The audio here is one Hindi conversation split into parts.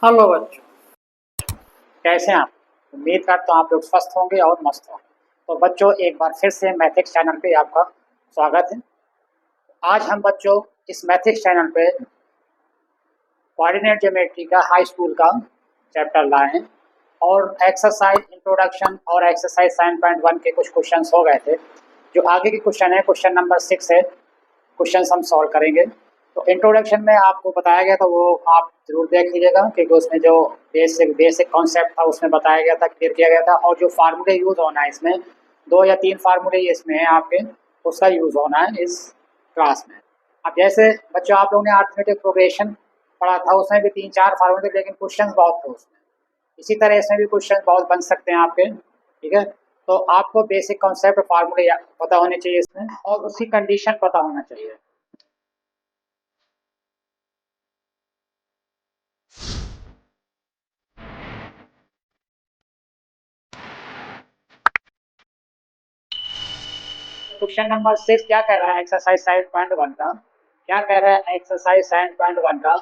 हेलो बच्चों, कैसे हैं आप? उम्मीद करता हूँ आप लोग स्वस्थ होंगे और मस्त होंगे। तो बच्चों, एक बार फिर से मैथिक्स चैनल पे आपका स्वागत है। आज हम बच्चों इस मैथिक्स चैनल पे कोऑर्डिनेट ज्योमेट्री का हाई स्कूल का चैप्टर लाए हैं और एक्सरसाइज इंट्रोडक्शन और एक्सरसाइज 7.1 के कुछ क्वेश्चंस हो गए थे। जो आगे के क्वेश्चन है, क्वेश्चन नंबर 6 है, क्वेश्चन हम सॉल्व करेंगे। तो इंट्रोडक्शन में आपको बताया गया था, वो आप जरूर देख लीजिएगा, क्योंकि उसमें जो बेसिक कॉन्सेप्ट था उसमें बताया गया था, क्लियर किया गया था। और जो फार्मूले यूज़ होना है इसमें, 2 या 3 फार्मूले इसमें है आपके, उसका यूज़ होना है इस क्लास में। अब जैसे बच्चों आप लोगों ने अरिथमेटिक प्रोग्रेशन पढ़ा था, उसमें भी 3-4 फार्मूले थे, लेकिन क्वेश्चन बहुत थे उसमें। इसी तरह इसमें भी क्वेश्चन बहुत बन सकते हैं आपके, ठीक है। तो आपको बेसिक कॉन्सेप्ट फार्मूले पता होने चाहिए इसमें, और उसकी कंडीशन पता होना चाहिए। क्वेश्चन नंबर 6 क्या कह रहा है एक्सरसाइज 7.1 का? क्या कह रहा है एक्सरसाइज 7.1 का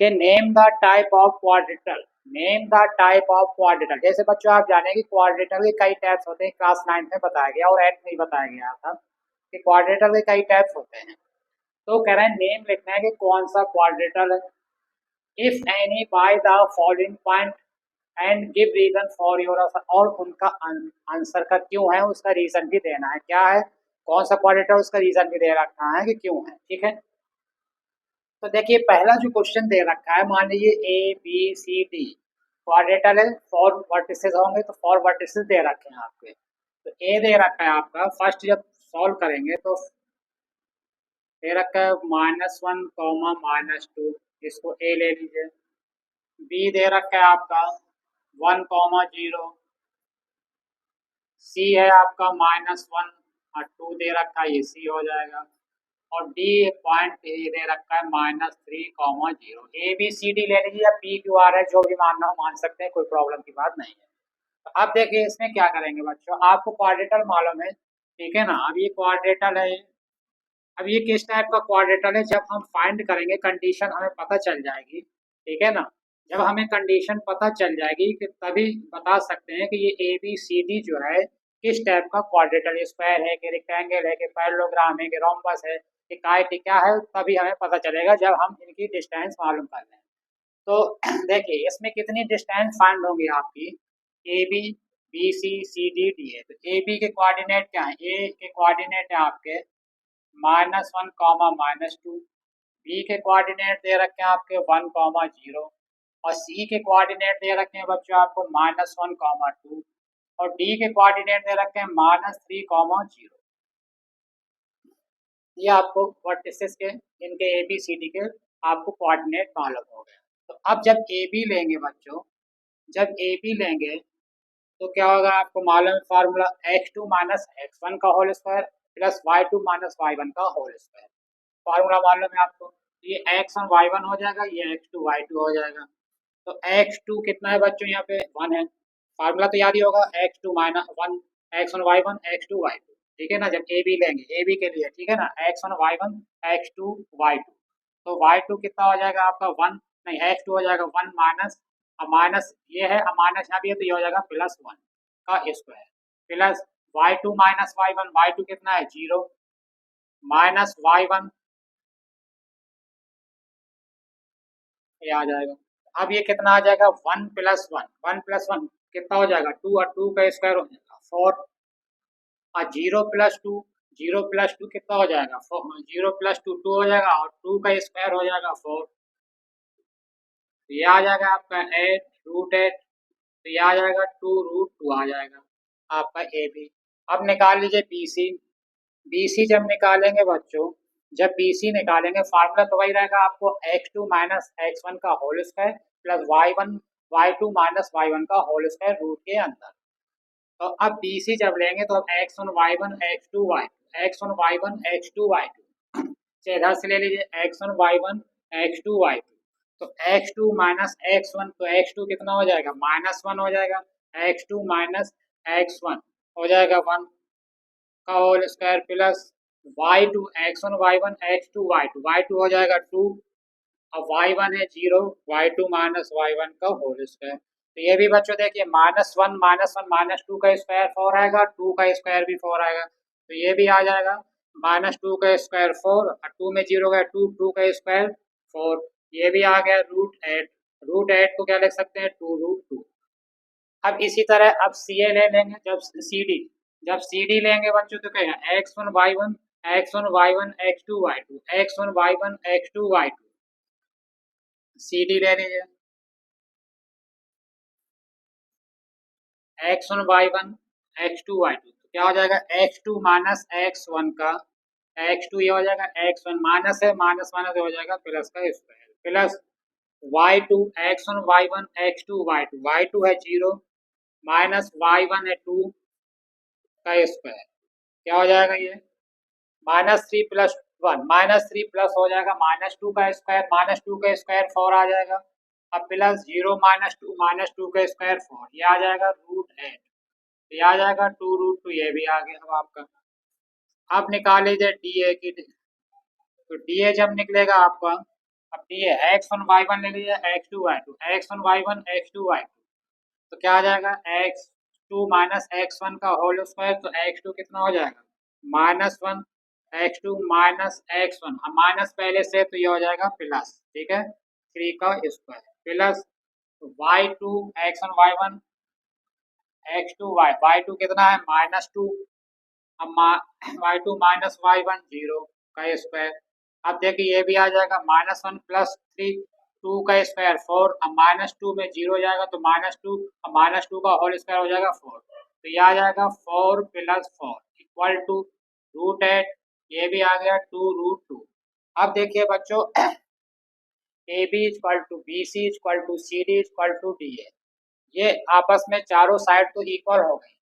कि name the type of quadrilateral. Name the type of quadrilateral. जैसे बच्चों आप जाने कि क्वाड्रेटल के कई टाइप्स होते हैं, क्लास 9 में बताया गया और 8 में ही बताया गया था कि क्वाड्रेटल के कई टाइप्स होते हैं। तो कह रहे हैं नेम लिखना है कि कौन सा क्वाड्रेटल है। If any by the following point and give reason for your answer. और उनका आंसर का क्यों है उसका रीजन भी देना है। क्या है, कौन सा क्वाड्रेटल, उसका रीजन भी दे रखा है कि क्यों है, ठीक है। तो देखिए पहला जो क्वेश्चन दे रखा है, मान लीजिए ABCD क्वाड्रेटल है, 4 वर्टिसेस होंगे, तो 4 वर्टिसेस दे रखे हैं आपके। तो ए दे रखा है आपका, फर्स्ट जब सॉल्व करेंगे तो दे रखा है -1, इसको ए ले लीजिए। बी दे रखा है आपका 1, 0। सी है आपका -1 और 2 दे रखा है, ये सी हो जाएगा। और डी पॉइंट ए दे रखा है -3, 0। ए बी सी डी ले लीजिए, या पी क्यू आर है, जो भी मानना हो मान सकते हैं, कोई प्रॉब्लम की बात नहीं है। तो अब देखिए इसमें क्या करेंगे बच्चों, आपको क्वाड्रेटल मालूम है, ठीक है ना। अब ये क्वाड्रेटल है, अब ये किस टाइप का क्वाड्रेटल है, जब हम फाइंड करेंगे कंडीशन हमें पता चल जाएगी, ठीक है ना। जब हमें कंडीशन पता चल जाएगी कि तभी बता सकते हैं कि ये ए बी सी डी जो है किस टाइप का क्वाड्रेटल, स्क्वायर है कि रेक्टेंगल है कि पैरेललोग्राम है कि रोम्बस है कि काइट क्या है, तभी हमें पता चलेगा जब हम इनकी डिस्टेंस मालूम कर लें। तो देखिए इसमें कितनी डिस्टेंस फाइंड होंगी आपकी, A B, B C, C D, D है। तो ए बी के कोऑर्डिनेट क्या है, ए के कोऑर्डिनेट है आपके -1, -2। बी के कोऑर्डिनेट दे रखे हैं आपके 1, 0। और सी के कोऑर्डिनेट दे रखे हैं बच्चों आपको -1, 2। और डी के कोऑर्डिनेट दे रखे हैं -3, 0। ये आपको वर्टिसेस के, इनके ए बी सी डी के आपको कोऑर्डिनेट मालूम हो गया। तो अब जब ए बी लेंगे बच्चों, जब ए बी लेंगे तो क्या होगा आपको मालूम है फार्मूला, x2 - x1 का whole square plus y2 - y1 का होल स्क्वायर। फार्मूला मालूम है आपको, ये x1 y1 हो जाएगा, ये x2 y2 हो जाएगा। तो x2 कितना है बच्चों, यहाँ पे 1 है। फार्मूला तो याद ही होगा, x2 - 1, x1 y1 x2 y2, ठीक है ना। जब ए बी लेंगे, ए बी के लिए, ठीक है ना, x1 y1 x2 y2। तो y2 कितना हो जाएगा आपका 1, नहीं x2 हो जाएगा 1 माइनस, अब माइनस ये है, अब माइनस यहाँ भी है, तो ये हो जाएगा +1 का square plus y2 - y1, y2 कितना है 0 माइनस y1, ये आ जाएगा। अब ये कितना आ जाएगा 1 + 1, 1 + 1 कितना हो जाएगा 2, और 2 का स्क्वायर हो जाएगा 4। और 0 + 2, 0 + 2 कितना हो जाएगा 0 + 2 2 हो जाएगा, और 2 का स्क्वायर हो जाएगा 4। तो ये आ जाएगा आपका 8 √8। तो ये आ जाएगा 2 √2 आ जाएगा आपका ए बी। अब निकाल लीजिए बी सी। बी सी जब निकालेंगे बच्चों, जब बी सी निकालेंगे, फार्मूला तो वही रहेगा आपको, x2 - x1 का whole square plus y2 - y1 का होल स्क्वायर रूट के अंदर। तो अब बी सी जब लेंगे तो अब x1 y1 x2 y2, x1 y1 x2 y2, इधर से ले लीजिए x1 y1 x2 y2। तो x2 - x1, तो x2 कितना हो जाएगा -1 हो जाएगा, x2 - x1 हो जाएगा 1 का whole square plus y2 x1 y1 x2 y2, y2 हो जाएगा 2, अब y1 है 0, y2 माइनस y1 का होल स्क्वायर। तो ये भी बच्चों देखिए -1 -1 -2 का स्क्वायर 4 आएगा, 2 का स्क्वायर भी 4 आएगा, तो ये भी आ जाएगा -2 का स्क्वायर 4 और 2 में 0 गया 2, 2 का स्क्वायर 4, ये भी आ गया √8। √8 को क्या लिख सकते हैं 2√2। अब इसी तरह अब सी ए ले लेंगे, जब सी डी लेंगे बच्चों तो क्या है x1 y1 x1 y1 x2 y2 x1 y1 x2 y2, C D ले लीजिए x1 y1 x2 y2, तो क्या हो जाएगा x2 माइनस x1 का x2, ये हो जाएगा x1 माइनस है माइनस माइनस हो जाएगा प्लस का square plus y2 x1 y1 x2 y2, y2 है 0 माइनस y1 है 2 का स्क्वायर, क्या हो जाएगा ये -3 प्लस 1 -3 प्लस हो जाएगा -2 का स्क्वायर, -2 का स्क्वायर 4 आ जाएगा, अब प्लस 0 -2 का स्क्वायर 4, ये आ जाएगा √8, ये आ जाएगा 2√2, ये भी आ गया। अब आपका आप निकाल लीजिए डी ए की, तो डी ए जब निकलेगा आपका, अब डी ए x1 y1 ले लीजिए x2 y2 x1 y1 x2 y2, तो क्या आ जाएगा x2 माइनस x1 का होल स्क्वायर, तो x2 कितना हो जाएगा -1 x2 माइनस x1, अब माइनस पहले से तो ये हो जाएगा प्लस, ठीक है 3 का square plus y2 x1 y1 x2 y2 कितना है -2, अब y2 माइनस y1 0 का स्क्वायर, अब देखिए ये भी आ जाएगा -1 प्लस 3 2 का स्क्वायर 4, अब -2 में 0 जाएगा तो -2, अब -2 का होल स्क्वायर हो जाएगा 4, तो ये आ जाएगा 4 प्लस 4 इक्वल टू √8, ये भी आ गया 2√2। अब देखिए बच्चों A B equal to B C equal to C D equal to D A, ये आपस में चारों साइड तो इक्वल हो गई।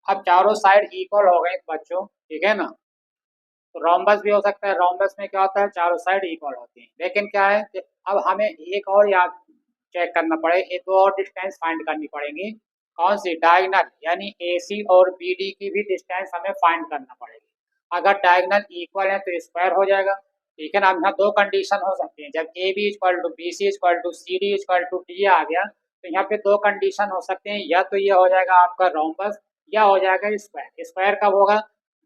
अब चारों साइड इक्वल हो गए बच्चों, ठीक है ना, तो रोम्बस भी हो सकता है, रोम्बस में क्या होता है चारों साइड इक्वल होती है, लेकिन क्या है कि अब हमें एक और याद चेक करना पड़े, एक दो और डिस्टेंस फाइंड करनी पड़ेगी, कौन सी डायगोनल, यानी ए सी और बी डी की भी डिस्टेंस हमें फाइंड करना पड़ेगी। अगर डायगोनल इक्वल है तो स्क्वायर हो जाएगा, ठीक है ना। अब यहाँ दो कंडीशन हो सकती है, जब A B equal to B C equal to C D equal to D आ गया तो यहाँ पे दो कंडीशन हो सकते हैं, या तो ये हो जाएगा आपका रोम्बस या हो जाएगा स्क्वायर। स्क्वायर कब होगा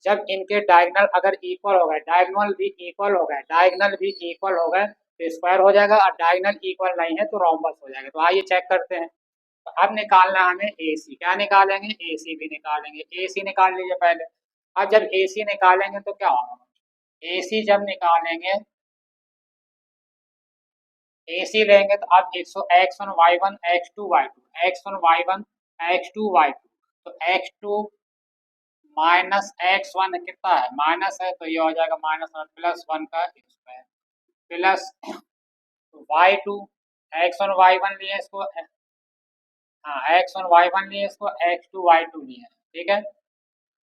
जब इनके डायगोनल अगर इक्वल हो गए, डायगोनल भी इक्वल हो गए, डायगोनल भी इक्वल हो गए तो स्क्वायर हो जाएगा, और डायगोनल इक्वल नहीं है तो रोम्बस हो जाएगा। तो आइए चेक करते हैं, तो अब निकालना है हमें ए सी, क्या निकालेंगे ए सी भी निकालेंगे, ए सी निकाल लीजिए पहले। अब जब ए सी निकालेंगे तो क्या होगा, ए सी जब निकालेंगे ए सी लेंगे तो अब x1 y1 x2 y2 x1 y1 x2 y2, तो x2 माइनस x1 कितना है माइनस है, तो ये हो जाएगा -1 प्लस 1 का square plus y2 x1 y1 लिए इसको, हाँ x1 y1 लिए इसको x2 y2 लिए, ठीक है।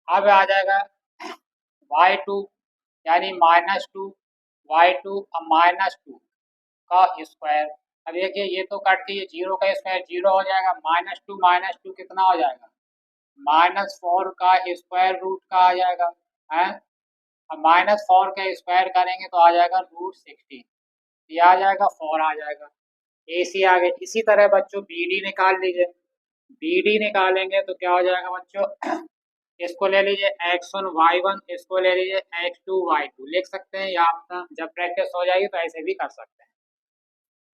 अब आ जाएगा y2 यानी -2 y2 अब -2 का स्क्वायर, अब देखिए ये तो कट के ये 0 का स्क्वायर 0 हो जाएगा, -2 कितना हो जाएगा -4 का स्क्वायर रूट का आ जाएगा है, अब -4 का स्क्वायर करेंगे तो आ जाएगा √16, ये आ जाएगा 4 आ जाएगा, ए सी आ गए। इसी तरह बच्चों बी डी निकाल लीजिए, बी डी निकालेंगे तो क्या हो जाएगा बच्चों इसको ले लीजिए x1 y1, इसको ले लीजिए x2 y2 लिख सकते हैं, या आपका जब प्रैक्टिस हो जाएगी तो ऐसे भी कर सकते हैं।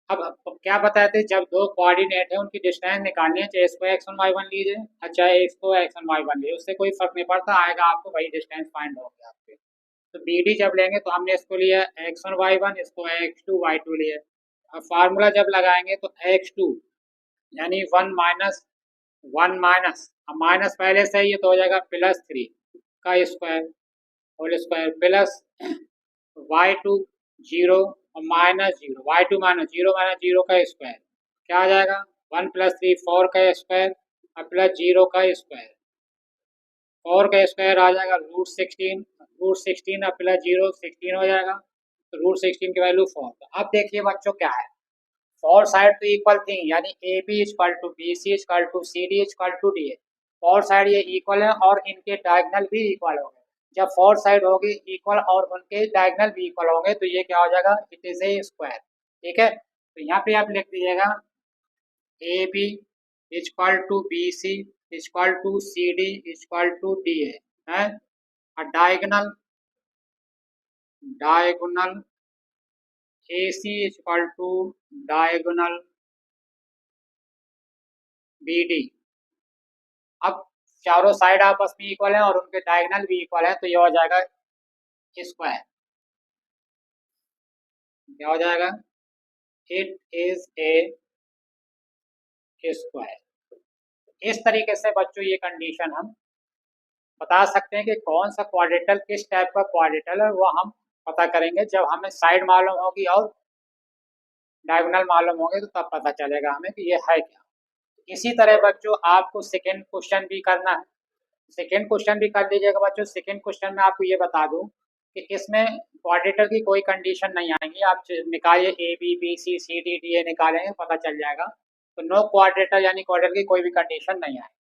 अब क्या बताए थे, जब दो कोऑर्डिनेट है उनकी डिस्टेंस निकालनी है, चाहे इसको x1 y1 लीजिए और चाहे इसको x1 y1 लीजिए, उससे कोई फर्क नहीं पड़ता, आएगा आपको वही डिस्टेंस फाइंड होगा आपके। तो बी डी जब लेंगे तो हमने इसको लिया x1 y1, इसको x2 y2 लिए, अब फार्मूला जब लगाएंगे तो x2 यानी 1 माइनस, अब माइनस पहले से ही तो हो जाएगा +3 का square whole square plus y2 0 और -0 y2 -0 का स्क्वायर, क्या आ जाएगा 1 + 3 4 का स्क्वायर और प्लस 0 का स्क्वायर, 4 का स्क्वायर आ जाएगा √16 और प्लस 0 16 हो जाएगा, तो √16 की वैल्यू 4। तो अब देखिए बच्चों क्या है, 4 साइड तो इक्वल थी, यानी A B equal to B C equal to C D equal to D A, 4 side ये इक्वल है और इनके डायगोनल भी इक्वल हो गए। जब 4 साइड होगी इक्वल और उनके डायगोनल भी इक्वल होंगे तो ये क्या हो जाएगा इट इज ए स्क्वायर, ठीक है, तो यहाँ पे आप लिख दीजिएगा A B equal to B C equal to C D equal to D है, और diagonal diagonal A C equal to diagonal B D. अब चारों साइड आपस में इक्वल है और उनके डायगोनल भी इक्वल है, तो ये हो जाएगा स्क्वायर। क्या हो जाएगा? It is a square. इस तरीके से बच्चों ये कंडीशन हम बता सकते हैं कि कौन सा क्वाड्रेटल किस टाइप का क्वाड्रेटल है, वो हम पता करेंगे जब हमें साइड मालूम होगी और डायगोनल मालूम होंगे, तो तब पता चलेगा हमें कि ये है क्या। इसी तरह बच्चों आपको सेकेंड क्वेश्चन भी करना है, सेकेंड क्वेश्चन भी कर लीजिएगा बच्चों। सेकेंड क्वेश्चन में आपको ये बता दूं कि इसमें क्वाड्रेटर की कोई कंडीशन नहीं आएगी, आप निकालिए A B B C C D D A निकालेंगे पता चल जाएगा, तो नो क्वाड्रेटर यानी क्वाड्रेटर की कोई भी कंडीशन नहीं आएगी।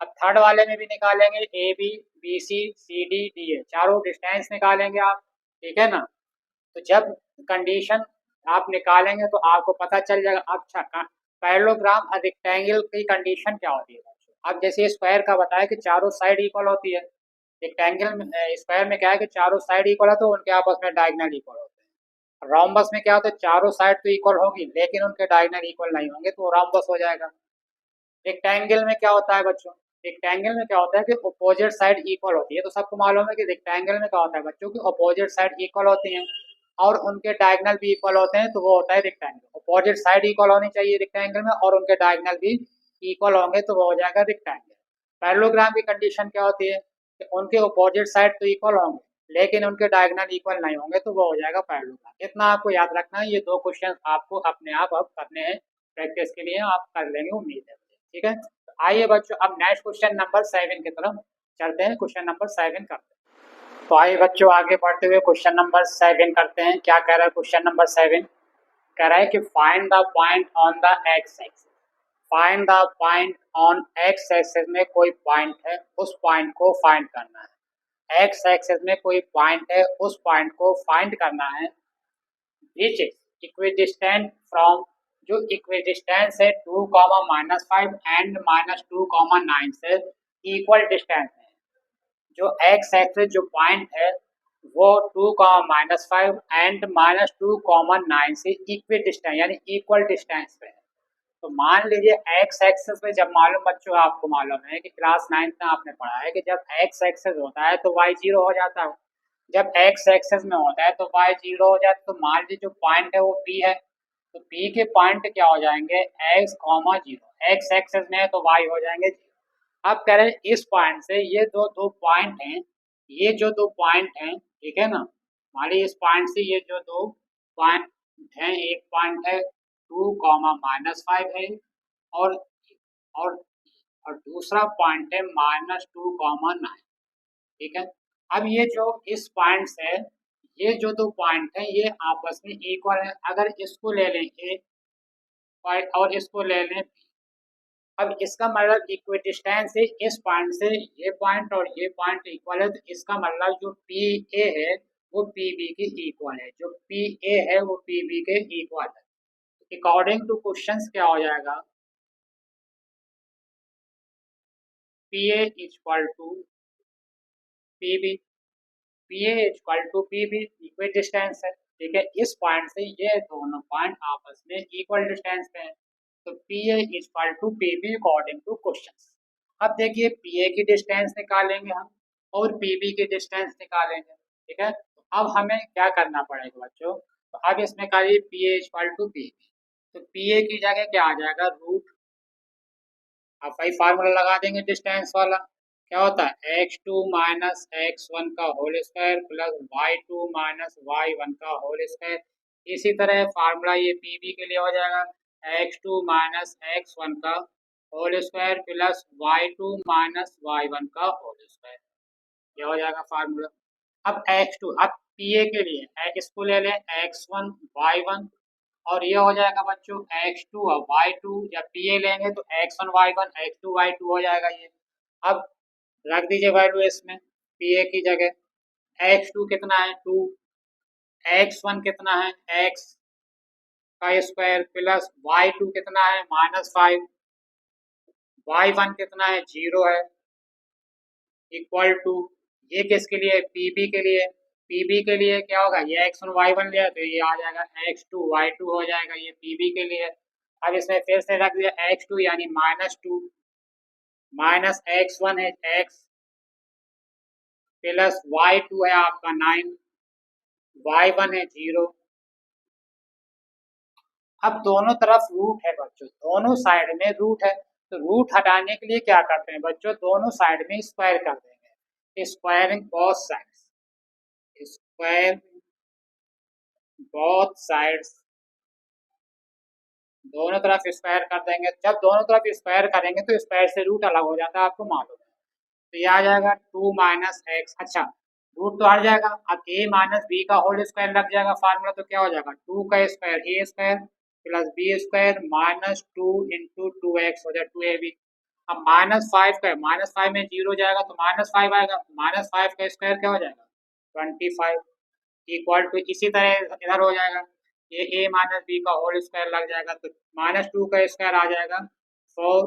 अब थर्ड वाले में भी निकालेंगे A B B C C D D A, चारों डिस्टेंस निकालेंगे आप, ठीक है ना। तो जब कंडीशन आप निकालेंगे तो आपको पता चल जाएगा। अच्छा, पैरेललोग्राम और रेक्टेंगल की कंडीशन क्या होती है? अब जैसे स्क्वायर का बताया कि चारों साइड इक्वल होती है, रेक्टेंगल में स्क्वायर में क्या है कि चारों साइड इक्वल है तो उनके आपस में डायगोनल इक्वल होते हैं। रोम्बस में क्या होता है, चारों साइड तो इक्वल होगी लेकिन उनके डायगोनल इक्वल नहीं होंगे, तो रोम्बस हो जाएगा। रेक्टेंगल में क्या होता है बच्चों? रेक्टेंगल में क्या होता है कि अपोजिट साइड इक्वल होती है, तो सबको मालूम है कि रेक्टेंगल में क्या होता है बच्चों की अपोजिट साइड इक्वल होती हैं और उनके डायगोनल भी इक्वल होते हैं, तो वो होता है रेक्टेंगल। अपोजिट साइड इक्वल होनी चाहिए रेक्टेंगल में और उनके डायगोनल भी इक्वल होंगे, तो वो हो जाएगा रेक्टेंगल। पैरेललोग्राम की कंडीशन क्या होती है कि उनके अपोजिट साइड तो इक्वल होंगे लेकिन उनके डायगोनल इक्वल नहीं होंगे, तो वो हो जाएगा पैरेललोग्राम। इतना आपको याद रखना है, ये दो क्वेश्चन आपको अपने आप अब करने हैं प्रैक्टिस के लिए, आप कर लेंगे उम्मीद है। ठीक है, तो आइए बच्चों अब नेक्स्ट क्वेश्चन नंबर 7 की तरफ चलते हैं। क्वेश्चन नंबर 7 करते हैं। तो आइए बच्चों आगे बढ़ते हुए क्वेश्चन नंबर 7 करते हैं। क्या कह रहा है क्वेश्चन नंबर 7? कह रहा है कि find the point on the x axis. Find the point on x axis में कोई पॉइंट है, उस पॉइंट को फाइंड करना है। एक्स एक्सिस में कोई पॉइंट है, उस पॉइंट को फाइंड करना है। विच इज इक्विडिस्टेंट फ्रॉम, जो इक्विडिस्टेंस है 2, -5 एंड -2, 9 से इक्वल डिस्टेंस है। जो एक्स एक्सिस जो पॉइंट है वो 2, -5 एंड -2, 9 से इक्वल डिस्टेंस यानी इक्वल डिस्टेंस पे है। तो मान लीजिए एक्स एक्सिस में, जब मालूम बच्चों आपको मालूम है कि क्लास 9th में आपने पढ़ा है कि जब एक्स एक्सिस होता है तो वाई 0 हो जाता है। जब एक्स एक्सिस में होता है तो वाई 0 हो जाता है। तो मान लीजिए जो पॉइंट है वो पी है, तो पी के पॉइंट क्या हो जाएंगे? x,0। एक्स एक्सिस में है तो वाई हो जाएंगे 0। अब कह रहे हैं इस पॉइंट से ये दो दो पॉइंट हैं, ये जो दो पॉइंट हैं, ठीक है ना, मान लीजिए इस पॉइंट से ये जो दो पॉइंट हैं, एक पॉइंट है 2, -5 है और और और दूसरा पॉइंट है -2, 9। ठीक है, अब ये जो इस पॉइंट से ये जो दो पॉइंट है ये आपस में इक्वल है। अगर इसको ले लें ए और इसको ले लें बी, अब इसका मतलब इक्विडिस्टेंस है इस पॉइंट से ये पॉइंट और ये पॉइंट इक्वल है, तो इसका मतलब जो पी ए है वो पी बी के इक्वल है, जो पी ए है वो पी बी के इक्वल है। अकॉर्डिंग टू क्वेश्चंस क्या हो जाएगा? P A equal to P B, P A equal to P B equal distance है। ठीक है, इस पॉइंट से ये दोनों पॉइंट आपस में इक्वल डिस्टेंस पे हैं, तो P A equal to P B according to questions. अब देखिए पी ए की डिस्टेंस निकालेंगे हम और पी बी की डिस्टेंस निकालेंगे। ठीक है, तो अब हमें क्या करना पड़ेगा बच्चों? तो अब इसमें करिए P A equal to P B, तो पी ए की जगह क्या आ जाएगा? रूट, आप वही फार्मूला लगा देंगे डिस्टेंस वाला। क्या होता है? x2 माइनस x1 का whole square plus y2 minus y1 का होल स्क्वायर। इसी तरह फार्मूला ये पीबी के लिए हो जाएगा x2 माइनस x1 का whole square plus y2 minus y1 का होल स्क्वायर। ये हो जाएगा फार्मूला। अब x2, अब पीए के लिए इसको ले लें x1 y1 और ये हो जाएगा बच्चों x2 और y2। जब पी ए लेंगे तो x1 y1 x2 y2 हो जाएगा ये। अब रख दीजिए वैल्यू इसमें पी ए की जगह। x2 कितना है? 2, x1 कितना है? x, का स्क्वायर प्लस y2 कितना है -5, y1 कितना है 0 है, इक्वल टू ये किसके लिए पीबी के लिए, पीबी के लिए क्या होगा ये x1 y1 लिया तो ये आ जाएगा x2 y2 हो जाएगा, ये पीबी के लिए। अब इसमें फिर से रख दिया x2 यानी -2 माइनस x1 है x प्लस y2 है आपका 9, y1 है 0। अब दोनों तरफ रूट है बच्चों, दोनों साइड में रूट है, तो रूट हटाने के लिए क्या करते हैं बच्चों, दोनों साइड में स्क्वायर कर देंगे, squaring both sides, square both sides, दोनों तरफ स्क्वायर कर देंगे। जब दोनों तरफ स्क्वायर करेंगे तो स्क्वायर से रूट अलग हो जाता है, आपको मालूम है। तो ये आ जाएगा 2 माइनस एक्स, अच्छा रूट तो हट जाएगा, अब a माइनस बी का होल स्क्वायर लग जाएगा फार्मूला, तो क्या हो जाएगा 2 का square A square plus B square minus 2 into 2x हो जाएगा 2ab। अब -5 का है, -5 में 0 जाएगा तो -5 आएगा, -5 का स्क्वायर क्या हो जाएगा 25 इक्वल टू, इसी तरह इधर हो जाएगा ये a माइनस बी का होल स्क्वायर लग जाएगा, तो -2 का स्क्वायर आ जाएगा 4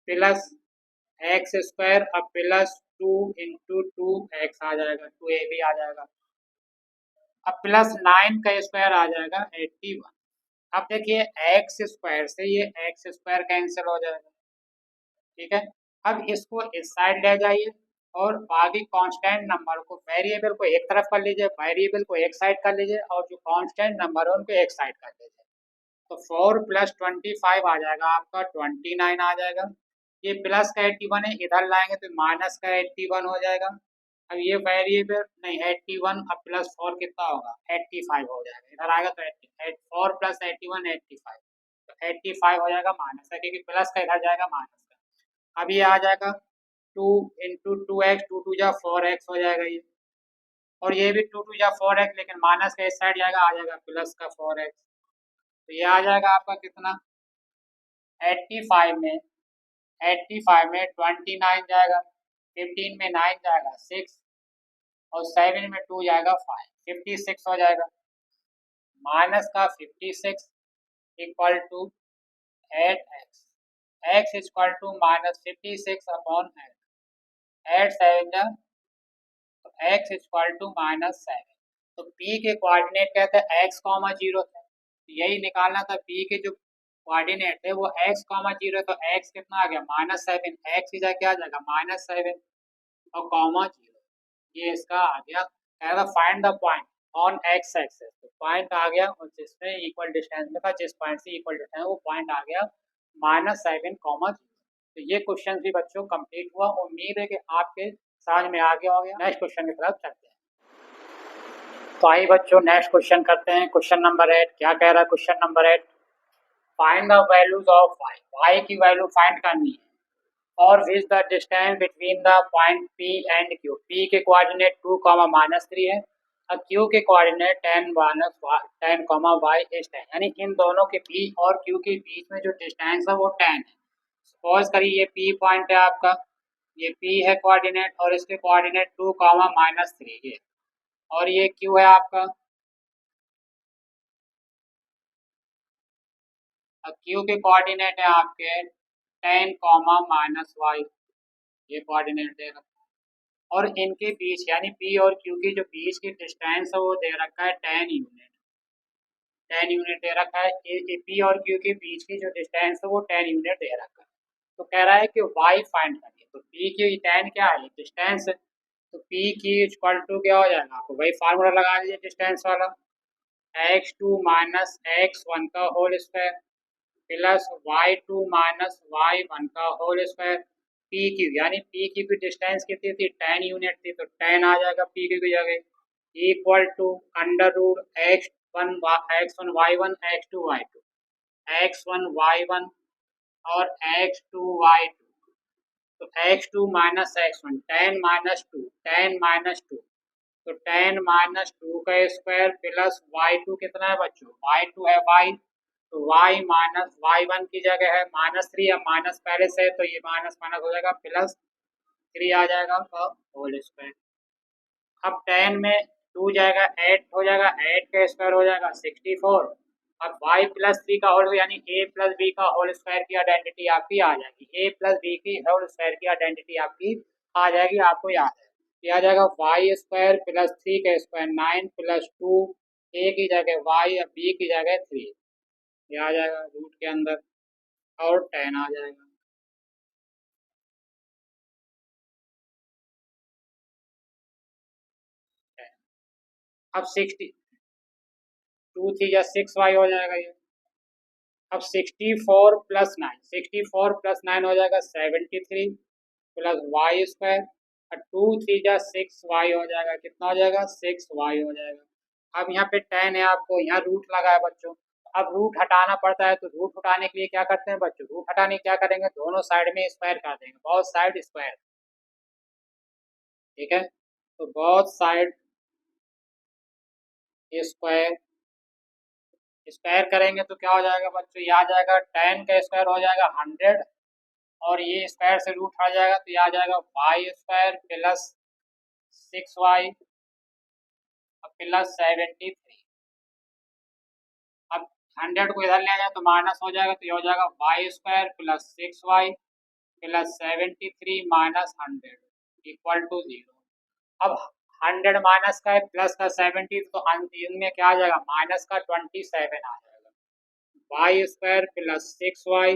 प्लस एक्स स्क्वायर अब प्लस 2 इंटू 2x आ जाएगा 2ab आ जाएगा। अब प्लस 9 का स्क्वायर आ जाएगा 81। अब देखिए एक्स स्क्वायर से ये एक्स स्क्वायर कैंसिल हो जाएगा, ठीक है। अब इसको इस साइड ले जाइए और बाकी कांस्टेंट नंबर को, वेरिएबल को एक तरफ कर लीजिए, वेरिएबल को एक साइड कर लीजिए और जो कांस्टेंट नंबर है उनको एक साइड कर लीजिए। तो 4 प्लस 25 आ जाएगा आपका 29 आ जाएगा। ये प्लस का 81 है, इधर लाएंगे तो माइनस का 81 हो जाएगा। अब ये वेरिएबल नहीं 81, अब प्लस 4 कितना होगा 85 हो जाएगा, इधर आएगा तो 4 प्लस 81 85, तो 85 हो जाएगा माइनस का, क्योंकि प्लस का इधर जाएगा माइनस का। अब ये आ जाएगा 2 इंटू 2x, 2 2 जा 4x हो जाएगा ये, और ये भी 2 2 जा 4x, लेकिन माइनस का इस साइड जाएगा, आ जाएगा प्लस का 4x। तो ये आ जाएगा आपका कितना 85 में, 85 में 29 जाएगा, 15 में 9 जाएगा 6 और 7 में 2 जाएगा 5, 56 हो जाएगा। माइनस का 56 equal to 8x, x equal to minus 56 upon 8 7 जा, तो x इक्वल टू -7। तो p के कोऑर्डिनेट कहते हैं x, 0 थे, तो यही निकालना था p के जो कोऑर्डिनेट है वो x, 0, तो x कितना आ गया -7, x की जगह क्या आ जाएगा -7 और कॉमा 0, ये इसका आ गया। कह रहा find the point on x axis, तो पॉइंट आ गया और जिसमें इक्वल डिस्टेंस में था, जिस पॉइंट से इक्वल डिस्टेंस वो पॉइंट आ गया -7, 0। तो ये क्वेश्चन भी बच्चों कंप्लीट हुआ, उम्मीद है कि आपके समझ में आ गया होगा। नेक्स्ट क्वेश्चन की तरफ चलते हैं। तो आइए बच्चों नेक्स्ट क्वेश्चन करते हैं, क्वेश्चन नंबर 8। क्या कह रहा है question number 8, find the values of y की वैल्यू फाइंड करनी है और which the distance between the point p and q। p के कोऑर्डिनेट 2, -3 है और q के कोऑर्डिनेट 10, y is 10, यानी इन दोनों के p और q के बीच में जो डिस्टेंस है वो 10 है। सपोज करिए ये p पॉइंट है आपका, ये p है कोऑर्डिनेट और इसके कोऑर्डिनेट 2, -3 ये, और ये q है आपका, क्यू के कोऑर्डिनेट है आपके 10, -y, ये कोऑर्डिनेट दे रखा है, और इनके बीच यानी p और q के जो बीच की डिस्टेंस है वो दे रखा है 10 यूनिट, 10 यूनिट दे रखा है। p और q के बीच की जो डिस्टेंस है वो 10 यूनिट दे रखा है। तो कह रहा है कि y फाइंड करिए, तो p की 10 क्या है डिस्टेंस है, तो p की इक्वल टू क्या हो जाएगा, आपको वही फार्मूला लगा लीजिए डिस्टेंस वाला, x2 माइनस x1 का whole square plus y2 minus y1 का होल स्क्वायर, पी क्यू यानी पी क्यू की डिस्टेंस कितनी थी 10 यूनिट थी, तो 10 आ जाएगा पी क्यू की जगह, equal to under root x1 y1 x2 y2, x1 y1 और x2 y2, तो x2 minus x1 10 minus 2 10 minus 2, तो 10 माइनस 2 का स्क्वायर प्लस y2 कितना है बच्चों y2 है y, तो y माइनस y1 की जगह है -3, अब माइनस पहले से है तो ये माइनस माइनस हो जाएगा +3 आ जाएगा और होल स्क्वायर। अब 10 में 2 जाएगा 8 हो जाएगा, 8 का स्क्वायर हो जाएगा 64 अब y प्लस 3 का होल यानी a प्लस बी का होल स्क्वायर की आइडेंटिटी आपकी आ जाएगी, a प्लस बी की होल स्क्वायर की आइडेंटिटी आपकी आ जाएगी, आपको याद है। ये आ जाएगा वाई स्क्वायर प्लस 3 का स्क्वायर 9 प्लस 2 a की जगह y और b की जगह 3, ये आ जाएगा रूट के अंदर और 10 आ जाएगा। अब 60 2 3 या 6y हो जाएगा ये। अब 64 प्लस 9 हो जाएगा 73 प्लस वाई स्क्वायर और 2 3 जा 6y हो जाएगा, कितना हो जाएगा 6y हो जाएगा। अब यहाँ पे 10 है, आपको यहाँ रूट लगा है बच्चों, अब रूट हटाना पड़ता है, तो रूट हटाने के लिए क्या करते हैं बच्चों, रूट हटाने क्या करेंगे, दोनों साइड में स्क्वायर कर देंगे, बहुत साइड स्क्वायर, ठीक है। तो बहुत साइड स्क्वायर, स्क्वायर करेंगे तो क्या हो जाएगा बच्चों, ये आ जाएगा 10 का स्क्वायर हो जाएगा 100 और ये स्क्वायर से रूट हट जाएगा तो ये आ जाएगा y square plus 6y plus 73। अब 100 को इधर ले जाए तो माइनस हो जाएगा, तो ये हो जाएगा y square plus 6y plus 73 minus 100 equal to 0। अब 100 माइनस का है प्लस का 70, तो इनमें क्या आ जाएगा माइनस का 27 आ जाएगा, y square plus 6y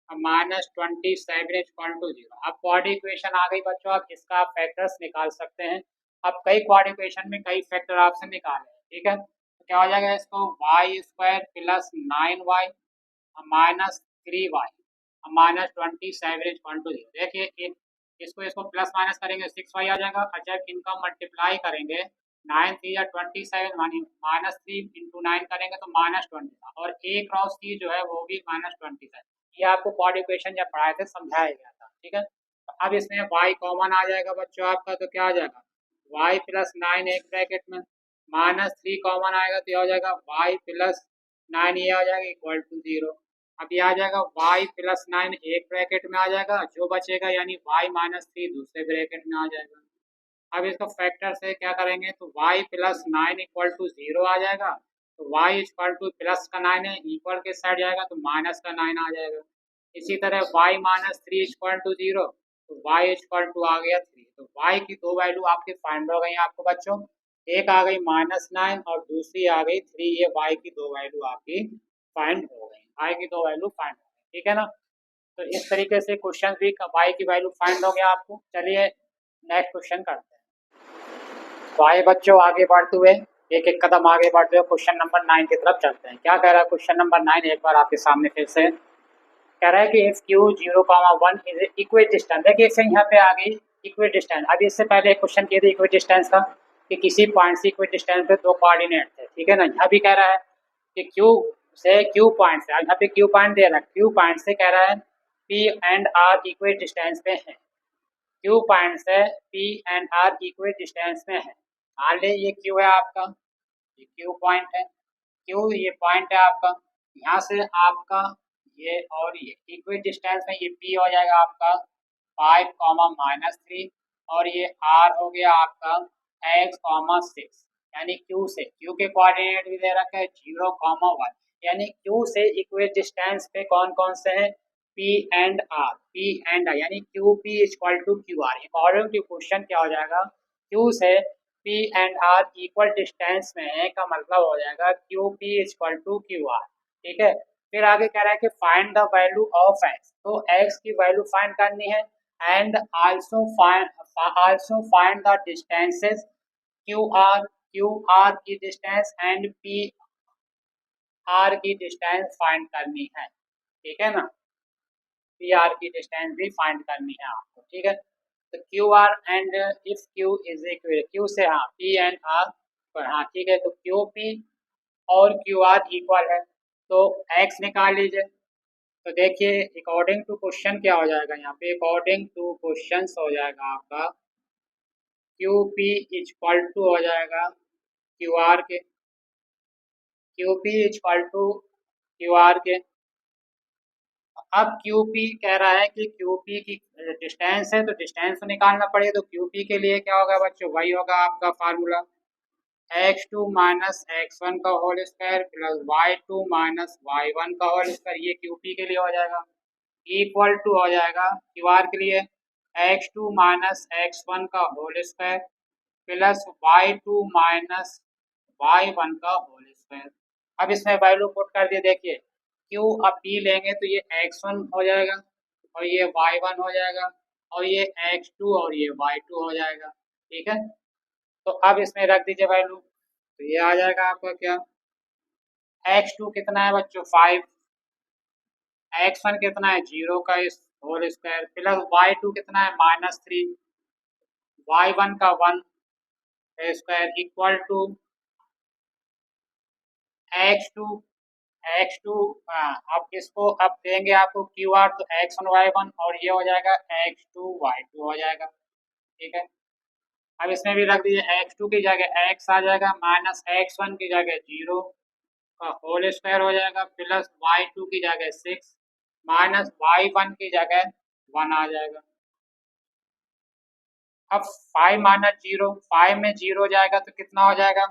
minus 27 equal to 0। अब क्वाड इक्वेशन आ गई बच्चों, आप इसका आप फैक्टर्स निकाल सकते हैं। अब कई क्वाड इक्वेशन में कई फैक्टर आपसे निकाले, ठीक है। तो क्या हो जाएगा इसको y square plus 9y minus 3y minus 27 equal to 0। देखिए इसको इसको प्लस माइनस करेंगे 6y आ जाएगा, और जब इनका मल्टीप्लाई करेंगे 9 3 या 27 माइनस 3 इंटू 9 करेंगे तो माइनस 20 और a क्रॉस c जो है वो भी माइनस 27। ये आपको क्वाड इक्वेशन जब पढ़ाए थे समझाया गया था, ठीक है। तो अब इसमें y कॉमन आ जाएगा बच्चों आपका, तो क्या आ जाएगा y प्लस 9 एक ब्रैकेट में माइनस 3 कॉमन आएगा तो ये हो जाएगा y प्लस 9, ये आ जाएगा इक्वल टू 0। अब ये आ जाएगा y प्लस 9 एक ब्रैकेट में आ जाएगा, जो बचेगा यानी y माइनस 3 दूसरे ब्रैकेट में आ जाएगा। अब इसको फैक्टर से क्या करेंगे तो y प्लस 9 इक्वल टू 0 आ जाएगा, तो y इक्वल टू प्लस का 9 है, इक्वल के साइड जाएगा तो माइनस का 9 आ जाएगा। इसी तरह y माइनस 3 इक्वल टू 0, तो y इक्वल टू आ गया 3। तो y की दो वैल्यू आपकी फाइंड हो गई आपको बच्चों, एक आ गई माइनस 9 और दूसरी आ गई 3, ये y की दो वैल्यू आपकी फाइंड हो गई, y की दो वैल्यू फाइंड हो गई, ठीक है ना। तो इस तरीके से क्वेश्चन भी y की वैल्यू फाइंड हो गया आपको। चलिए नेक्स्ट क्वेश्चन करते हैं। तो आइए बच्चों आगे बढ़ते हुए एक एक कदम आगे बढ़ते हुए क्वेश्चन नंबर 9 की तरफ चलते हैं। क्या कह रहा है क्वेश्चन नंबर 9, एक बार आपके सामने फिर से कह रहा है कि if q 0,1 is equi distance. देखिए फिर यहाँ पे आ गई इक्वी डिस्टेंस। अभी इससे पहले एक क्वेश्चन किए थे इक्वी डिस्टेंस का कि किसी पॉइंट से इक्वी डिस्टेंस पे दो कोऑर्डिनेट थे, ठीक है ना। यहाँ भी कह रहा है कि q से q पॉइंट से, यहाँ पे q पॉइंट दे रहा है, q पॉइंट से कह रहा है p and r equi distance पे है, q पॉइंट से p and r equi distance में है। मान ले ये q है आपका, ये q पॉइंट है, q ये पॉइंट है आपका, यहाँ से आपका ये और ये इक्वी डिस्टेंस में ये p हो जाएगा आपका 5,-3 और ये r हो गया आपका x,6, यानी q से q के कोऑर्डिनेट भी दे रखा है 0,1, यानी q से इक्वी डिस्टेंस पे कौन कौन से हैं P and R, P and R यानी QP equal to QR। According to question क्या हो जाएगा, Q से P and R equal distance में है का मतलब हो जाएगा QP इक्वल टू QR, ठीक है। फिर आगे कह रहा है कि find the value of x, तो x की वैल्यू फाइंड करनी है and also find the distances QR की डिस्टेंस एंड PR की डिस्टेंस फाइंड करनी है, ठीक है ना। पी आर की डिस्टेंस भी फाइंड करनी है आपको, ठीक है। तो Q R and if Q is equal Q से हाँ पी एंड आर पर हाँ ठीक है, तो क्यू पी और क्यू आर इक्वल है, तो एक्स निकाल लीजिए। तो देखिए अकॉर्डिंग टू क्वेश्चन क्या हो जाएगा, यहाँ पे अकॉर्डिंग टू क्वेश्चन हो जाएगा आपका क्यू पी इक्वल टू हो जाएगा क्यू आर के, Q P equal to Q R के। अब QP कह रहा है कि QP की डिस्टेंस है तो डिस्टेंस तो निकालना पड़ेगा, तो QP के लिए क्या होगा बच्चों, वही होगा आपका फार्मूला x2 माइनस x1 का whole square plus y2 minus y1 का होल स्क्वायर, ये QP के लिए हो जाएगा, इक्वल टू हो जाएगा QR के लिए x2 माइनस x1 का whole square plus y2 minus y1 का होल स्क्वायर। अब इसमें वैल्यू पुट कर दिए, देखिए Q अब P लेंगे तो ये x1 हो जाएगा और ये y1 हो जाएगा और ये x2 और ये y2 हो जाएगा, ठीक है। तो अब इसमें रख दीजिए वैल्यू, तो ये आ जाएगा आपका क्या, x2 कितना है बच्चों 5, x1 कितना है 0 का इस होल स्क्वायर प्लस y2 कितना है -3, y1 का 1 square equal to x2 x2। अब इसको अब देंगे आपको QR, तो x1 y1 और ये हो जाएगा x2 y2 हो जाएगा, ठीक है। अब इसमें भी रख दीजिए x2 की जगह x आ जाएगा माइनस x1 की जगह 0 का होल स्क्वायर हो जाएगा प्लस y2 की जगह 6 माइनस y1 की जगह 1 आ जाएगा। अब 5 माइनस 0, 5 में 0 जाएगा तो कितना हो जाएगा,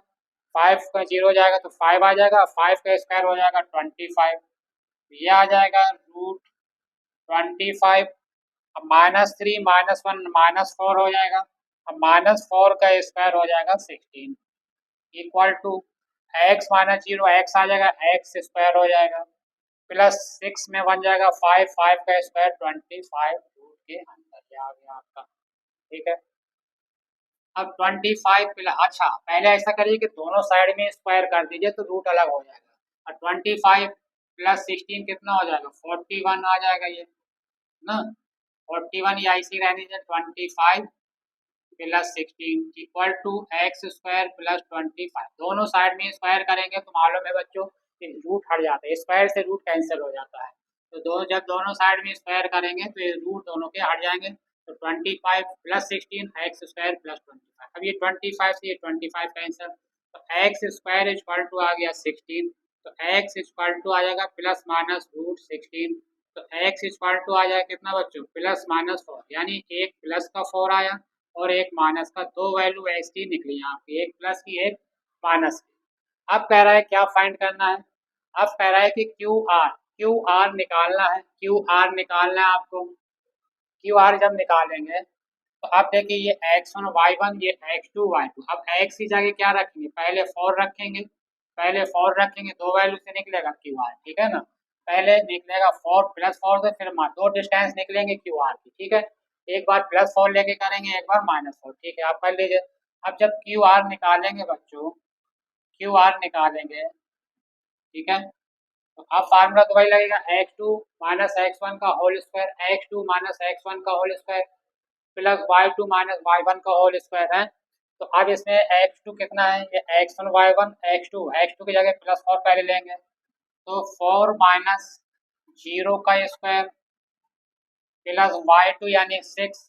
5 का 0 जाएगा तो 5 आ जाएगा, 5 का स्क्वायर हो जाएगा 25, ये आ जाएगा रूट 25। अब -3 -1 -4 हो जाएगा, अब -4 का स्क्वायर हो जाएगा 16 equal to x minus 0 x आ जाएगा, x स्क्वायर हो जाएगा प्लस 6 में बन जाएगा 5, 5 का स्क्वायर 25 रूट के अंदर, ये आ गया आपका, ठीक है। अब 25 प्लस, अच्छा पहले ऐसा करिए कि दोनों साइड में स्क्वायर कर दीजिए तो रूट अलग हो जाएगा, और 25 प्लस 16 कितना हो जाएगा 41 आ जाएगा ये ना, 41 या इसी रहने दीजिए 25 plus 16 equal to x square plus 25, दोनों साइड में स्क्वायर करेंगे तो मालूम है बच्चों कि रूट हट जाता है, स्क्वायर से रूट कैंसिल हो जाता है, तो जब दोनों साइड में स्क्वायर करेंगे तो ये रूट दोनों के हट जाएंगे, तो 25 प्लस 16 एक्स स्क्वायर प्लस 25, अब ये 25 से ये 25 कैंसिल, तो एक्स स्क्वायर इक्वल टू आ गया 16, तो एक्स इक्वल टू आ जाएगा प्लस माइनस रूट 16, तो एक्स इक्वल टू आ जाएगा कितना बच्चों प्लस माइनस 4, यानी एक प्लस का 4 आया और एक माइनस का, दो वैल्यू ऐसी निकली आपकी, एक प्लस की एक माइनस की। अब कह रहा है क्या फाइंड करना है, अब कह रहा है कि क्यू आर निकालना है, क्यू आर निकालना है आपको, क्यू आर जब निकालेंगे तो अब देखिए ये x1 y1 ये x2 y2, अब x की जगह क्या रखेंगे, पहले 4 रखेंगे, पहले 4 रखेंगे, दो वैल्यू से निकलेगा क्यू आर, ठीक है ना, पहले निकलेगा 4 प्लस 4 से, फिर दो डिस्टेंस निकलेंगे क्यू आर की, ठीक है, एक बार प्लस 4 लेके करेंगे, एक बार -4, ठीक है, आप कर लीजिए। अब जब क्यू आर निकालेंगे बच्चों, क्यू आर निकालेंगे, ठीक है, तो अब फार्मूला तो वही लगेगा x2 माइनस x1 का whole square, x2 minus x1 का whole square plus y2 minus y1 का होल स्क्वायर है, तो अब इसमें x2 कितना है, ये x1 y1 x2 की जगह प्लस 4 पहले लेंगे, तो 4 माइनस 0 का स्क्वायर प्लस y2 यानी 6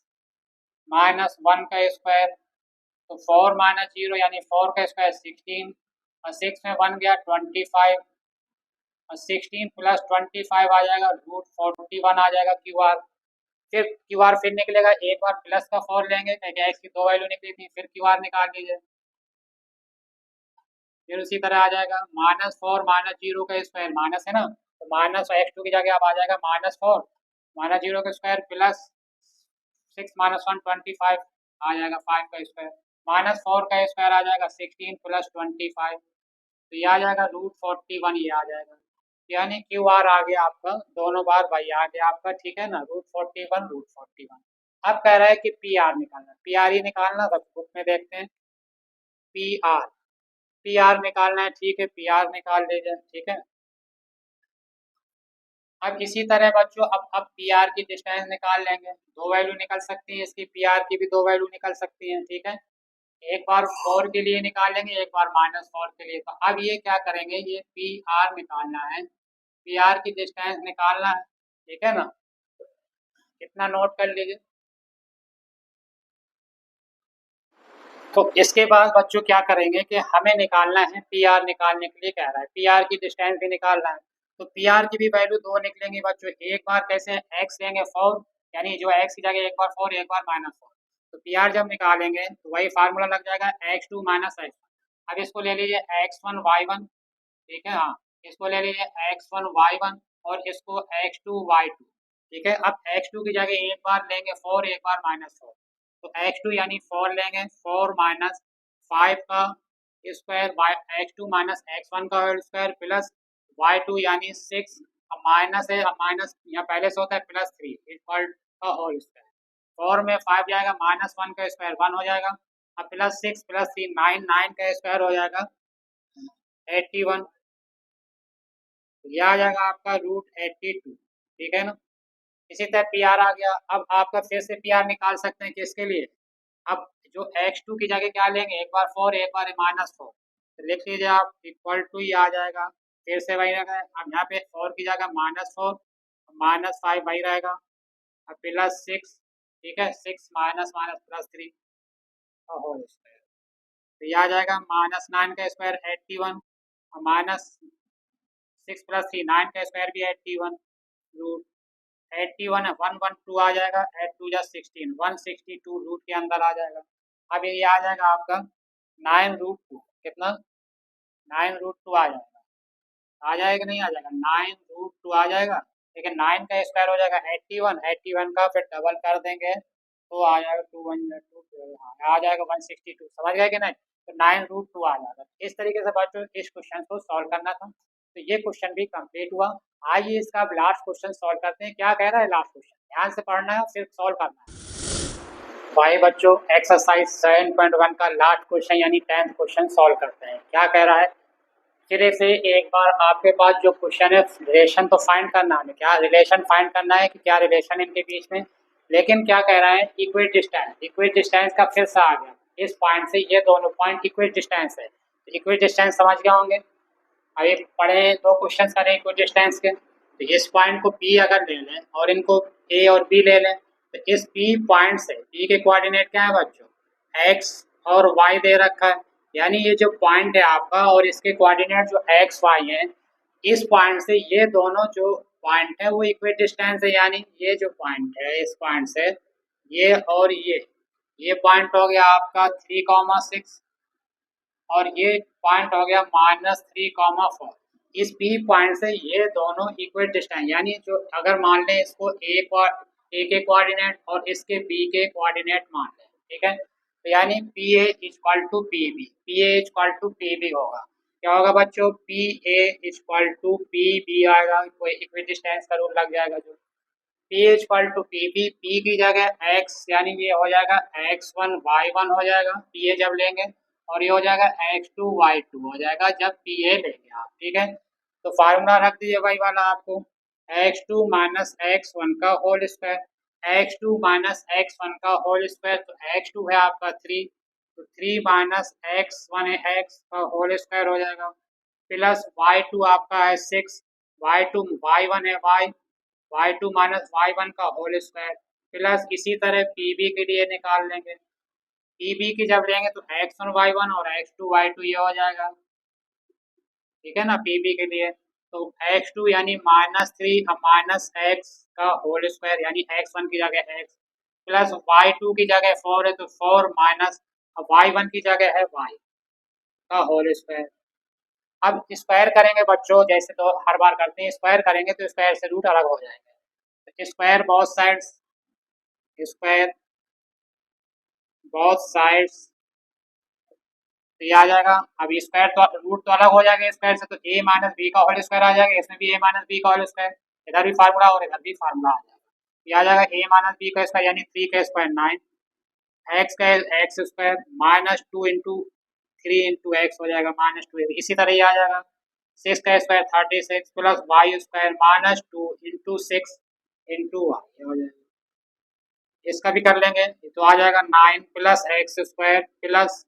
माइनस 1 का स्क्वायर, तो 4 माइनस 0 यानी 4 का स्क्वायर 16 और 6 में बन गया 25 और 16 प्लस 25 आ जाएगा रूट 41 आ जाएगा क्यू आर, फिर क्यू आर फिर निकलेगा, एक बार प्लस का 4 लेंगे क्योंकि एक्स की दो वैल्यू निकली थी, फिर क्यू आर निकाल लीजिए, फिर उसी तरह आ जाएगा -4 -0 का स्क्वायर माइनस है ना, तो माइनस x2 की जगह अब आ जाएगा -4 -0 का स्क्वायर प्लस 6 -1 25 आ जाएगा 5 का स्क्वायर, -4 का स्क्वायर आ जाएगा 16 प्लस 25, तो ये आ जाएगा रूट 41, ये आ जाएगा, यानी क्यू आर आ गया आपका, दोनों बार भाई आ गया आपका, ठीक है ना, रूट 41। अब कह रहा है कि पी आर निकालना, पी आर ही निकालना, सब बुक में देखते हैं, पी आर, पी आर निकालना है, ठीक है, पी आर निकाल लीजिए, ठीक है। अब इसी तरह बच्चों अब पी आर की डिस्टेंस निकाल लेंगे, दो वैल्यू निकल सकती है इसकी, पी आर की भी दो वैल्यू निकल सकती हैं, ठीक है, एक बार 4 के लिए निकालेंगे, एक बार -4 के लिए, तो अब ये क्या करेंगे, ये पी आर निकालना है, पी आर की डिस्टेंस निकालना है, ठीक है ना, कितना नोट कर लीजिए। तो इसके बाद बच्चों क्या करेंगे कि हमें निकालना है, पी आर निकालने के लिए कह रहा है, पी आर की डिस्टेंस भी निकालना है, तो पी आर की भी वैल्यू दो निकलेंगी बच्चों, एक बार कैसे एक्स लेंगे 4, यानी जो एक्स की जगह एक बार 4 एक बार -4, तो पी आर जब निकालेंगे तो वही फार्मूला लग जाएगा x2 माइनस x1, अब इसको ले लीजिए x1 y1, ठीक है, हाँ, इसको ले लीजिए x1 y1 और इसको x2 y2, ठीक है। अब x2 की जगह एक बार लेंगे 4, एक बार -4, तो x2 यानी 4 लेंगे, 4 माइनस 5 का square by x2 minus x1 का होल स्क्वायर प्लस y2 यानी 6, अब माइनस है, अब माइनस यहाँ पहले से होता है +3 इक्वल का होल स्क्वायर, 4 में 5 जाएगा, -1 का स्क्वायर 1 हो जाएगा, अब +6 +3 9, 9 का स्क्वायर हो जाएगा 81, ये आ जाएगा आपका √82, ठीक है ना। इसी तरह पी आर आ गया। अब आपका फिर से पी आर निकाल सकते हैं किसके लिए, अब जो x2 की जगह क्या लेंगे, एक बार 4 एक बार -4, तो लिख लीजिए आप इक्वल टू ही आ जाएगा, फिर से वही रहेगा, अब यहाँ पे 4 की जगह -4 -5 वही रहेगा, अब +6, ठीक है, 6 माइनस माइनस +3 का होल स्क्वायर, तो ये आ जाएगा -9 का स्क्वायर 81 और -6 +3 9 का स्क्वायर भी 81, रूट 81 है, 112 आ जाएगा, 8 2 जा 16, 162 रूट के अंदर आ जाएगा। अब ये आ जाएगा आपका 9√2, कितना 9√2 आ जाएगा, आ जाएगा नहीं आ जाएगा, 9√2 आ जाएगा, लेकिन 9 का स्क्वायर हो जाएगा 81, 81 का फिर डबल कर देंगे तो आ जाएगा 2 1 2, आ जाएगा 162, समझ गए कि नहीं, तो 9√2 आ जाएगा। इस तरीके से बच्चों इस क्वेश्चन को सॉल्व करना था, तो ये क्वेश्चन भी कंप्लीट हुआ। आइए इसका अब लास्ट क्वेश्चन सॉल्व करते हैं, क्या कह रहा है लास्ट क्वेश्चन, ध्यान से पढ़ना है फिर सॉल्व करना है। भाई बच्चों एक्सरसाइज 7.1 का लास्ट क्वेश्चन यानी 10th क्वेश्चन सॉल्व करते हैं, क्या कह रहा है। सिरे से एक बार आपके पास जो क्वेश्चन है रिलेशन तो फाइंड करना है, क्या रिलेशन फाइंड करना है कि क्या रिलेशन इनके बीच में, लेकिन क्या कह रहा है इक्वल डिस्टेंस, इक्वल डिस्टेंस का फिर से आ गया, इस पॉइंट से ये दोनों पॉइंट इक्वल डिस्टेंस है, तो इक्वल डिस्टेंस समझ गए होंगे। अभी पढ़े दो क्वेश्चन करें इक्वल डिस्टेंस के, तो इस पॉइंट को P अगर ले लें और इनको A और B ले लें, तो इस P पॉइंट से P के कोऑर्डिनेट क्या है बच्चों, x और y दे रखा है, यानी ये जो पॉइंट है आपका और इसके कोऑर्डिनेट जो x y है, इस पॉइंट से ये दोनों जो पॉइंट है वो इक्वल डिस्टेंस है, यानी ये जो पॉइंट है इस पॉइंट से ये और ये पॉइंट हो गया आपका 3,6 और ये पॉइंट हो गया -3,4, इस P पॉइंट से ये दोनों इक्वल डिस्टेंस, यानी जो अगर मान लें इसको A के कोऑर्डिनेट और इसके B के कोऑर्डिनेट मान लें, ठीक है, तो यानी PA equal to PB, PA equal to PB होगा, क्या होगा बच्चों, PA इक्वल टू PB आएगा, कोई इक्वल डिस्टेंस का रूल लग जाएगा जो P equal to PB, P की जगह x यानी ये हो जाएगा x1 y1 हो जाएगा PA जब लेंगे, और ये हो जाएगा x2 y2 हो जाएगा जब PA लेंगे आप, ठीक है। तो फार्मूला रख दीजिए भाई वाला आपको, x2 माइनस x1 का whole square, x2 minus x1 का होल स्क्वायर, तो x2 है आपका 3, तो 3 माइनस x1 है x का होल स्क्वायर हो जाएगा, प्लस y2 आपका है 6, y2 y1 है y2 माइनस y1 का होल स्क्वायर, प्लस इसी तरह PB के लिए निकाल लेंगे, PB की जब लेंगे तो x1 y1 और x2 y2 ये हो जाएगा, ठीक है ना, PB के लिए तो x2 यानी -3 माइनस x का होल स्क्वायर यानी x1 की जगह x प्लस y2 की जगह 4 है तो 4 माइनस y1 की जगह है y का होल स्क्वायर। अब स्क्वायर करेंगे बच्चों, जैसे तो हर बार करते हैं, स्क्वायर करेंगे तो स्क्वायर से रूट अलग हो जाएंगे, तो स्क्वायर बोथ साइड्स तो ये आ जाएगा, अब स्क्वायर तो रूट तो अलग हो जाएगा स्क्वायर से, तो a माइनस बी का होल स्क्वायर आ जाएगा, इसमें भी a माइनस बी का होल स्क्वायर, इधर भी फार्मूला और इधर भी फार्मूला आ जाएगा, ये आ जाएगा a माइनस बी का स्क्वायर यानी 3 का स्क्वायर 9, x का x square -2 into 3 into x हो जाएगा -2, इसी तरह ये आ जाएगा 6 का square 36 plus y square -2 into 6 into y हो जाएगा, इसका भी कर लेंगे तो आ जाएगा 9 plus x square plus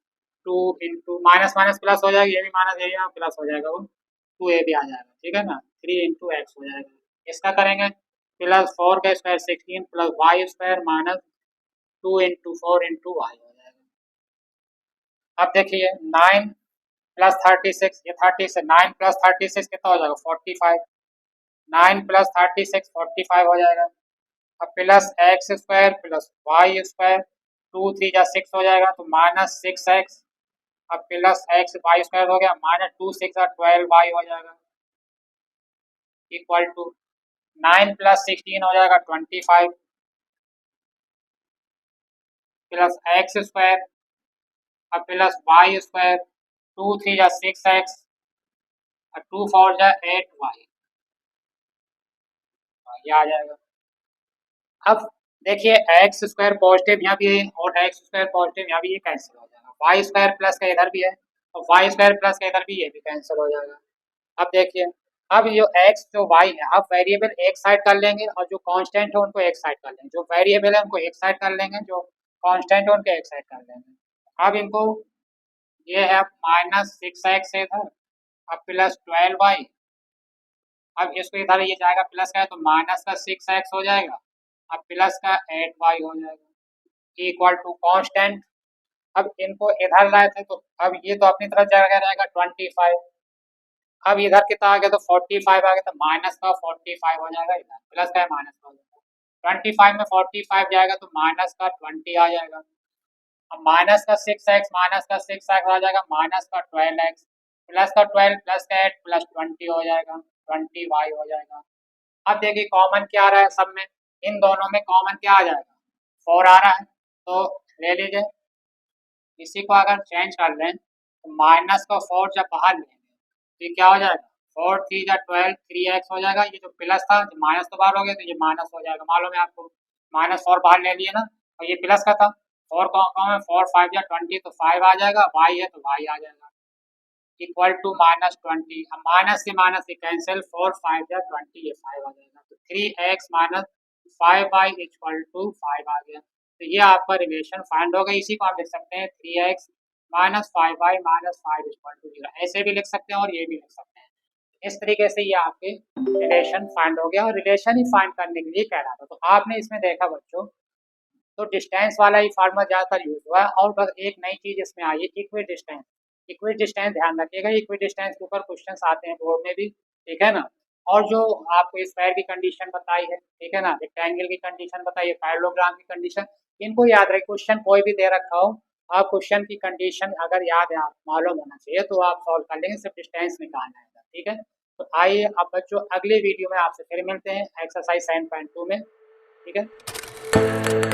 2 into minus minus plus हो जाएगा, ये भी माइनस है यहाँ प्लस हो जाएगा, वो 2a भी आ जाएगा, ठीक है ना, 3 इंटू एक्स हो जाएगा, इसका करेंगे प्लस 4 का square 16 plus y square minus 2 into 4 into y हो जाएगा। अब देखिए 9 प्लस 36, ये 36 9 प्लस 36 कितना हो जाएगा 45, 9 प्लस 36 45 हो जाएगा, अब plus x square plus y square 2 3 जा 6 हो जाएगा तो -6x अब प्लस एक्स वाई स्क्वायर हो गया, माइनस 2 6 और 12 वाई हो जाएगा, इक्वल टू 9 प्लस 16 हो जाएगा 25 प्लस एक्स स्क्वायर, अब प्लस वाई स्क्वायर, 2 3 जा 6x और 2 4 जा 8y, ये आ जाएगा। अब देखिए एक्स स्क्वायर पॉजिटिव यहाँ भी है और एक्स स्क्वायर पॉजिटिव यहाँ भी, ये कैंसिल हो जाएगा, वाई स्क्वायर प्लस का इधर भी है और वाई स्क्वायर प्लस का इधर भी, ये भी कैंसिल हो जाएगा। अब देखिए, अब जो एक्स जो वाई है, अब वेरिएबल एक साइड कर लेंगे और जो कांस्टेंट है उनको एक साइड कर लेंगे, जो वेरिएबल है उनको एक साइड कर लेंगे, जो कांस्टेंट है उनको एक साइड कर लेंगे। अब इनको ये है माइनस 6x है इधर, अब प्लस 12y, अब इसको इधर ये जाएगा प्लस का है तो माइनस का 6x हो जाएगा, अब प्लस का 8y हो जाएगा, इक्वल टू कांस्टेंट। अब इनको इधर लाए थे तो अब ये तो अपनी तरफ जाएगा रहेगा 25, अब इधर कितना आ गया तो 45 आ गया, तो माइनस का 45 हो जाएगा, इधर प्लस का है माइनस का हो जाएगा, 25 में 45 जाएगा तो माइनस का 20 आ जाएगा, अब माइनस का 6x माइनस का 6x आ जाएगा, माइनस का 12x प्लस का 12 प्लस का 8 प्लस 20 हो जाएगा, 20y हो जाएगा। अब देखिए कॉमन क्या आ रहा है सब में, इन दोनों में कॉमन क्या आ जाएगा, 4 आ रहा है, तो ले लीजिए, इसी को अगर चेंज कर लें तो माइनस का 4 जब बाहर लेंगे तो ये क्या हो जाएगा, 4 3 जा 12 3x हो जाएगा, ये जो प्लस था जो माइनस तो बाहर हो गया तो ये माइनस हो जाएगा, मालूम है आपको, माइनस 4 बाहर ले लिए ना, और ये प्लस का था, 4 कौन है 4 5 या 20 तो 5 आ जाएगा, वाई है तो वाई आ जाएगा, इक्वल टू -20, अब माइनस से माइनस से कैंसिल, 4 5 या 20 ये 5 आ जाएगा, तो 3x minus 5y equal to 5 आ गया, तो ये आपका रिलेशन फाइंड हो गया। इसी को आप लिख सकते हैं 3x minus 5y minus 5 equal to 0, ऐसे भी लिख सकते हैं और ये भी लिख सकते हैं। इस तरीके से ये आपके रिलेशन फाइंड हो गया, और रिलेशन ही फाइंड करने के लिए कह रहा था। तो आपने इसमें देखा बच्चों, तो डिस्टेंस वाला ही फार्मूला ज़्यादातर यूज हुआ है, और बस एक नई चीज़ इसमें आई है इक्वी डिस्टेंस। इक्वी डिस्टेंस ध्यान रखिएगा, इक्वी डिस्टेंस के ऊपर क्वेश्चंस आते हैं बोर्ड में भी, ठीक है ना। और जो आपको स्क्वायर की कंडीशन बताई है, ठीक है ना, रेक्टेंगल की कंडीशन बताई है, पैरेललोग्राम की कंडीशन, इनको याद रखें, क्वेश्चन कोई भी दे रखा हो, आप क्वेश्चन की कंडीशन अगर याद है, आप मालूम होना चाहिए, तो आप सॉल्व कर लेंगे, सिर्फ डिस्टेंस निकालना है, ठीक है। तो आइए अब बच्चों अगले वीडियो में आपसे फिर मिलते हैं एक्सरसाइज 7.2 में, ठीक है।